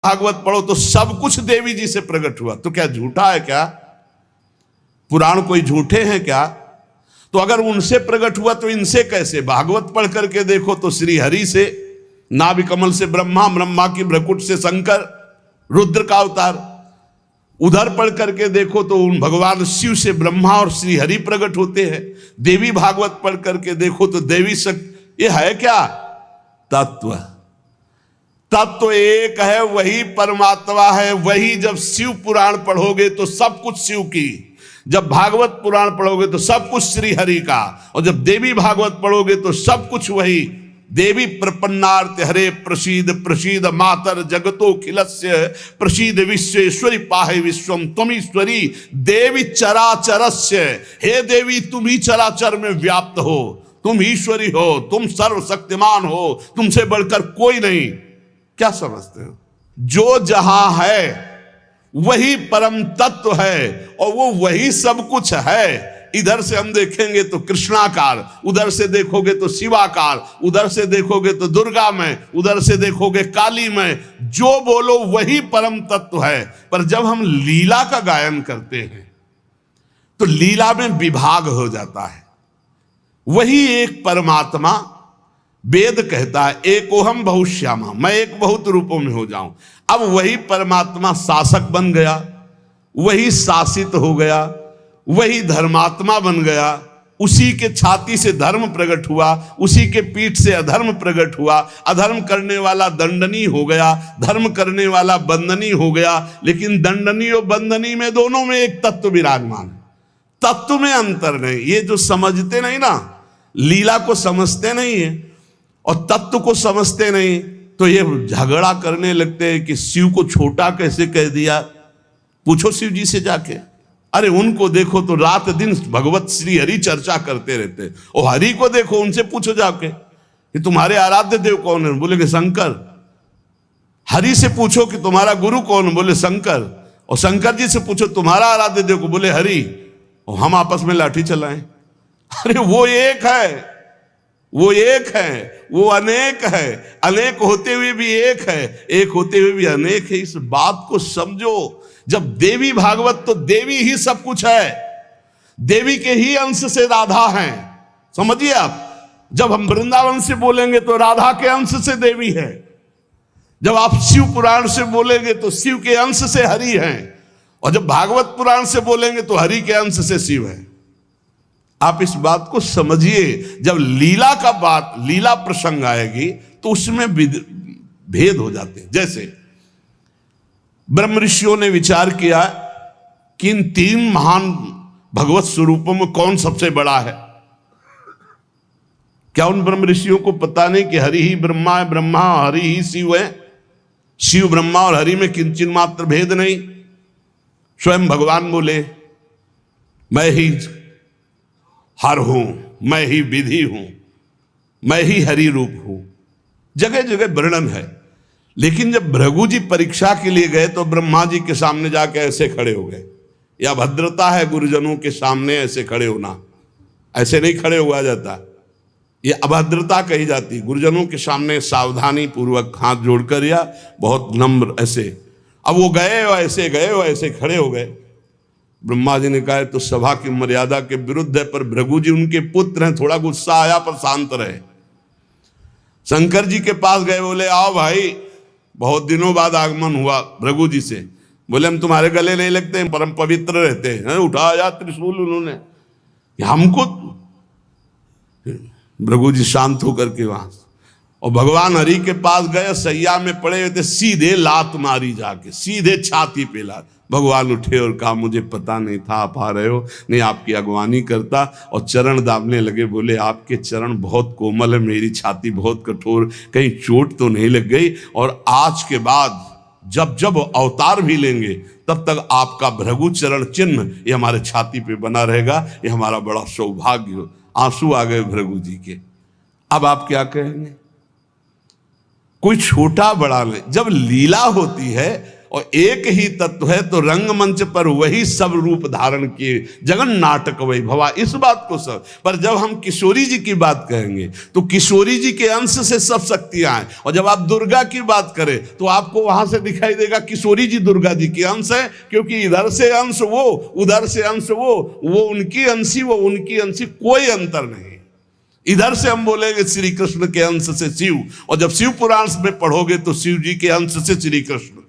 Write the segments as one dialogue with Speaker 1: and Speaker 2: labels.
Speaker 1: भागवत पढ़ो तो सब कुछ देवी जी से प्रकट हुआ। तो क्या झूठा है क्या? पुराण कोई झूठे हैं क्या? तो अगर उनसे प्रकट हुआ तो इनसे कैसे? भागवत पढ़ करके देखो तो श्री हरि से, नाभि कमल से ब्रह्मा, ब्रह्मा की भ्रकुट से शंकर, रुद्र का अवतार। उधर पढ़ करके देखो तो उन भगवान शिव से ब्रह्मा और श्री हरि प्रकट होते हैं। देवी भागवत पढ़ करके देखो तो देवी शक्ति। ये है क्या? तत्व। तत्व एक है, वही परमात्मा है। वही जब शिव पुराण पढ़ोगे तो सब कुछ शिव की, जब भागवत पुराण पढ़ोगे तो सब कुछ श्री हरि का, और जब देवी भागवत पढ़ोगे तो सब कुछ वही। देवी प्रपन्नार्थ हरे प्रसीद प्रसीद मातर जगतो खिलस्य प्रसीद विश्वेश्वरी पाहे विश्वम त्वमीश्वरी देवी चराचरस्य। हे देवी, तुम ही चराचर में व्याप्त हो, तुम ईश्वरी हो, तुम सर्वशक्तिमान हो, तुमसे बढ़कर कोई नहीं। क्या समझते हो? जो जहां है वही परम तत्व है और वो वही सब कुछ है। इधर से हम देखेंगे तो कृष्णाकार, उधर से देखोगे तो शिवाकार, उधर से देखोगे तो दुर्गा में, उधर से देखोगे काली में। जो बोलो वही परम तत्व है। पर जब हम लीला का गायन करते हैं तो लीला में विभाग हो जाता है। वही एक परमात्मा, वेद कहता है एकोहम बहुश्यामा, मैं एक बहुत रूपों में हो जाऊं। अब वही परमात्मा शासक बन गया, वही शासित हो गया, वही धर्मात्मा बन गया। उसी के छाती से धर्म प्रकट हुआ, उसी के पीठ से अधर्म प्रकट हुआ। अधर्म करने वाला दंडनी हो गया, धर्म करने वाला बंदनी हो गया। लेकिन दंडनी और बंदनी में दोनों में एक तत्व विराजमान है, तत्व में अंतर नहीं। ये जो समझते नहीं ना, लीला को समझते नहीं है और तत्व को समझते नहीं, तो ये झगड़ा करने लगते हैं कि शिव को छोटा कैसे कह दिया। पूछो शिव जी से जाके। अरे उनको देखो तो रात दिन भगवत श्री हरि चर्चा करते रहते। और हरि को देखो, उनसे पूछो जाके कि तुम्हारे आराध्य देव कौन है, बोलेंगे शंकर। हरि से पूछो कि तुम्हारा गुरु कौन, बोले शंकर। और शंकर जी से पूछो तुम्हारा आराध्य देव को, बोले हरि। और हम आपस में लाठी चलाएं। अरे वो एक है, वो एक है, वो अनेक है। अनेक होते हुए भी एक है, एक होते हुए भी अनेक है। इस बात को समझो। जब देवी भागवत, तो देवी ही सब कुछ है, देवी के ही अंश से राधा है। समझिए आप। जब हम वृंदावन से बोलेंगे तो राधा के अंश से देवी है। जब आप शिव पुराण से बोलेंगे तो शिव के अंश से हरि है। और जब भागवत पुराण से बोलेंगे तो हरि के अंश से शिव है। आप इस बात को समझिए। जब लीला का बात, लीला प्रसंग आएगी तो उसमें भेद हो जाते हैं। जैसे ब्रह्म ऋषियों ने विचार किया कि इन तीन महान भगवत स्वरूपों में कौन सबसे बड़ा है। क्या उन ब्रह्म ऋषियों को पता नहीं कि हरि ही ब्रह्मा है, ब्रह्मा हरि ही शिव है। शिव ब्रह्मा और हरि में किंचित मात्र भेद नहीं। स्वयं भगवान बोले मैं ही हर हूं, मैं ही विधि हूं, मैं ही हरि रूप हूं। जगह जगह वर्णन है। लेकिन जब भृगु जी परीक्षा के लिए गए तो ब्रह्मा जी के सामने जाके ऐसे खड़े हो गए। यह भद्रता है गुरुजनों के सामने ऐसे खड़े होना। ऐसे नहीं खड़े हुआ जाता, ये अभद्रता कही जाती। गुरुजनों के सामने सावधानी पूर्वक हाथ जोड़कर या बहुत नम्र ऐसे। अब वो गए और ऐसे खड़े हो गए। ब्रह्मा जी ने कहा तो सभा की मर्यादा के विरुद्ध है, पर भृगु जी उनके पुत्र हैं, थोड़ा गुस्सा आया पर शांत रहे। शंकर जी के पास गए, बोले आओ भाई, बहुत दिनों बाद आगमन हुआ भृगु जी से। बोले हम तुम्हारे गले नहीं लगते, परम पवित्र रहते हैं। उठाया त्रिशूल उन्होंने हमको। भृगु जी शांत होकर के वहां, और भगवान हरि के पास गए, सैया में पड़े हुए थे, सीधे लात मारी जाके, सीधे छाती पे लात। भगवान उठे और कहा मुझे पता नहीं था आप आ रहे हो, नहीं आपकी अगवानी करता। और चरण दाबने लगे। बोले आपके चरण बहुत कोमल है, मेरी छाती बहुत कठोर, कहीं चोट तो नहीं लग गई। और आज के बाद जब जब अवतार भी लेंगे तब तक आपका भृगु चरण चिन्ह ये हमारे छाती पे बना रहेगा, ये हमारा बड़ा सौभाग्य हो। आंसू आ गए भृगु जी के। अब आप क्या कहेंगे? कोई छोटा बड़ा नहीं। जब लीला होती है और एक ही तत्व है, तो रंगमंच पर वही सब रूप धारण किए, जगन नाटक वही भवा, इस बात को सब। पर जब हम किशोरी जी की बात कहेंगे तो किशोरी जी के अंश से सब शक्तियां हैं, और जब आप दुर्गा की बात करें तो आपको वहां से दिखाई देगा किशोरी जी दुर्गा जी की अंश है, क्योंकि इधर से अंश वो, उधर से अंश वो उनकी अंशी, वो उनकी अंशी, कोई अंतर नहीं। इधर से हम बोलेंगे श्री कृष्ण के अंश से शिव, और जब शिव पुराण में पढ़ोगे तो शिव जी के अंश से श्री कृष्ण।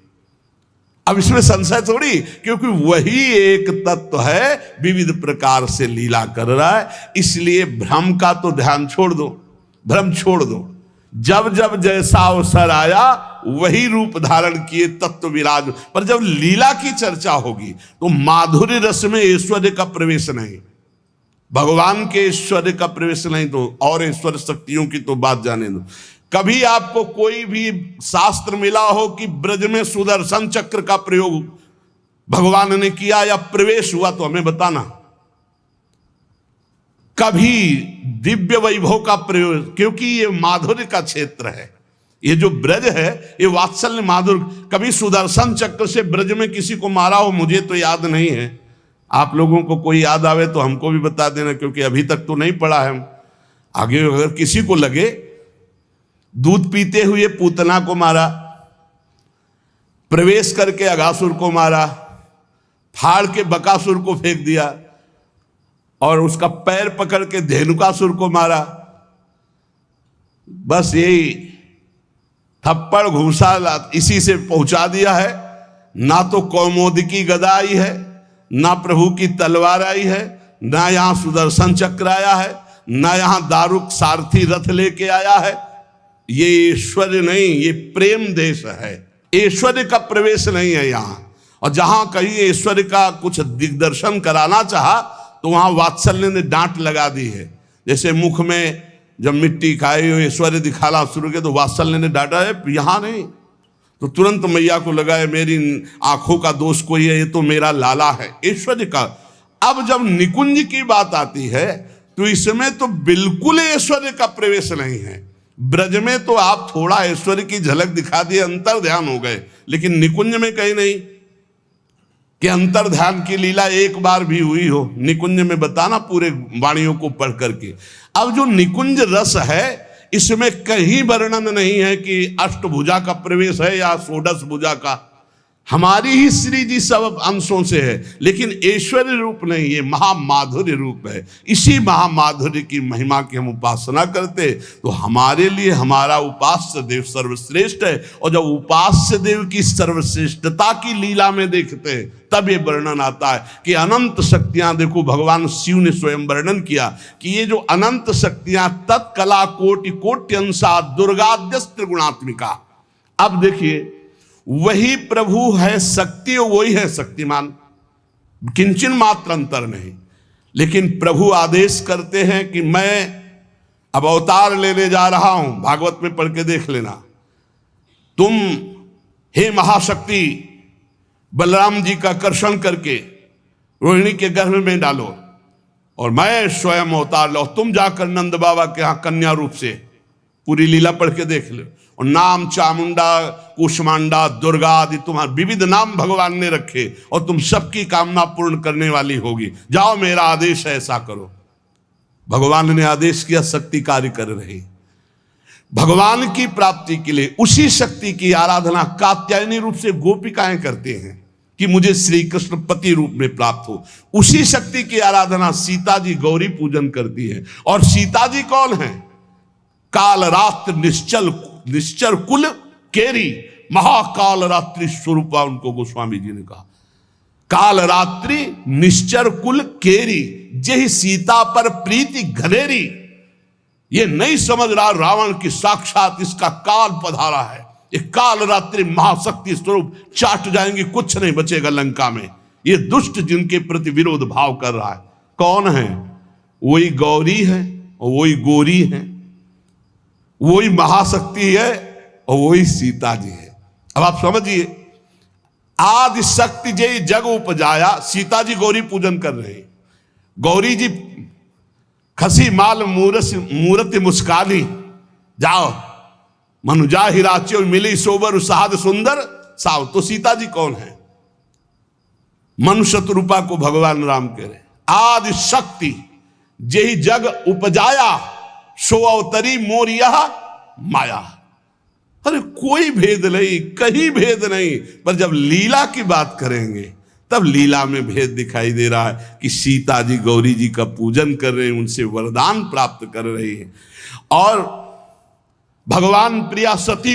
Speaker 1: अब इसमें संशय थोड़ी, क्योंकि वही एक तत्व है, विविध प्रकार से लीला कर रहा है। इसलिए भ्रम का तो ध्यान छोड़ दो, भ्रम छोड़ दो। जब जब जैसा अवसर आया वही रूप धारण किए तत्व विराज। पर जब लीला की चर्चा होगी तो माधुर्य रस में ऐश्वर्य का प्रवेश नहीं, भगवान के ऐश्वर्य का प्रवेश नहीं, तो और ऐश्वर्य शक्तियों की तो बात जाने दो। कभी आपको कोई भी शास्त्र मिला हो कि ब्रज में सुदर्शन चक्र का प्रयोग भगवान ने किया या प्रवेश हुआ, तो हमें बताना। कभी दिव्य वैभव का प्रयोग, क्योंकि ये माधुर्य का क्षेत्र है, ये जो ब्रज है ये वात्सल्य माधुर्य। कभी सुदर्शन चक्र से ब्रज में किसी को मारा हो, मुझे तो याद नहीं है, आप लोगों को कोई याद आवे तो हमको भी बता देना, क्योंकि अभी तक तो नहीं पढ़ा है। आगे अगर किसी को लगे, दूध पीते हुए पूतना को मारा, प्रवेश करके अगासुर को मारा, फाड़ के बकासुर को फेंक दिया, और उसका पैर पकड़ के धेनुकासुर को मारा, बस यही थप्पड़ घूसा इसी से पहुंचा दिया है। ना तो कौमोदकी गदा आई है, ना प्रभु की तलवार आई है, ना यहां सुदर्शन चक्र आया है, ना यहां दारुक सारथी रथ लेके आया है। ये ऐश्वर्य नहीं, ये प्रेम देश है, ऐश्वर्य का प्रवेश नहीं है यहां। और जहां कहीं ऐश्वर्य का कुछ दिग्दर्शन कराना चाहा तो वहां वात्सल्य ने डांट लगा दी है। जैसे मुख में जब मिट्टी खाई हो ऐश्वर्य दिखाना शुरू किया तो वात्सल्य ने डांटा है, यहां नहीं। तो तुरंत मैया को लगा है मेरी आंखों का दोष कोई है, ये तो मेरा लाला है, ऐश्वर्य का। अब जब निकुंज की बात आती है तो इसमें तो बिल्कुल ऐश्वर्य का प्रवेश नहीं है। ब्रज में तो आप थोड़ा ऐश्वर्य की झलक दिखा दिए, अंतर ध्यान हो गए, लेकिन निकुंज में कहीं नहीं कि अंतर ध्यान की लीला एक बार भी हुई हो। निकुंज में बताना पूरे वाणियों को पढ़ करके। अब जो निकुंज रस है इसमें कहीं वर्णन नहीं है कि अष्टभुजा का प्रवेश है या षोडश भुजा का, हमारी ही श्री जी सब अंशों से है, लेकिन ऐश्वर्य रूप नहीं, ये महामाधुर्य रूप है। इसी महामाधुर्य की महिमा की हम उपासना करते तो हमारे लिए हमारा उपास्य देव सर्वश्रेष्ठ है। और जब उपास्य देव की सर्वश्रेष्ठता की लीला में देखते हैं तब ये वर्णन आता है कि अनंत शक्तियां, देखो भगवान शिव ने स्वयं वर्णन किया कि ये जो अनंत शक्तियां तत्कला कोटि कोट्यंसा दुर्गाद्यस्त्र गुणात्मिका। अब देखिए वही प्रभु है शक्ति, वही है शक्तिमान, किंचन मात्र अंतर नहीं। लेकिन प्रभु आदेश करते हैं कि मैं अब अवतार लेने जा रहा हूं, भागवत में पढ़ के देख लेना। तुम हे महाशक्ति बलराम जी का कर्षण करके रोहिणी के गर्भ में डालो और मैं स्वयं अवतार लो। तुम जाकर नंद बाबा के यहाँ कन्या रूप से पूरी लीला पढ़ के देख लो। और नाम चामुंडा, कुष्मांडा, दुर्गा आदि तुम्हारे विविध नाम भगवान ने रखे और तुम सबकी कामना पूर्ण करने वाली होगी। जाओ मेरा आदेश है ऐसा करो। भगवान ने आदेश किया, शक्ति कार्य कर रही। भगवान की प्राप्ति के लिए उसी शक्ति की आराधना कात्यायनी रूप से गोपिकाएं करते हैं कि मुझे श्री कृष्ण पति रूप में प्राप्त हो। उसी शक्ति की आराधना सीता जी गौरी पूजन करती है। और सीता जी कौन है? काल रात्र निश्चर कुल केरी, महाकाल रात्रि स्वरूपा उनको गोस्वामी जी ने कहा। काल रात्रि निश्चर कुल केरी, जय सीता पर प्रीति घनेरी। ये नहीं समझ रहा रावण की साक्षात इसका काल पधारा है। ये काल रात्रि महाशक्ति स्वरूप चाट जाएंगे, कुछ नहीं बचेगा लंका में। ये दुष्ट जिनके प्रति विरोध भाव कर रहा है कौन है? वही गौरी है और वही गोरी है, वही महाशक्ति है और वही सीता जी है। अब आप समझिए, आदि शक्ति जय जग उपजाया। सीता जी गौरी पूजन कर रहे हैं। गौरी जी खसी माल मूर्ति मुस्कानी, जाओ मनुजा हिराच्यो मिली सोबर साध सुंदर, साव। तो सीता जी कौन है? मनुष्य रूपा को भगवान राम कह रहे, आदि शक्ति जेहि जग उपजाया, सो अवतरी मोर यह माया। अरे कोई भेद नहीं, कहीं भेद नहीं, पर जब लीला की बात करेंगे तब लीला में भेद दिखाई दे रहा है कि सीता जी गौरी जी का पूजन कर रहे हैं, उनसे वरदान प्राप्त कर रहे हैं। और भगवान प्रिया सती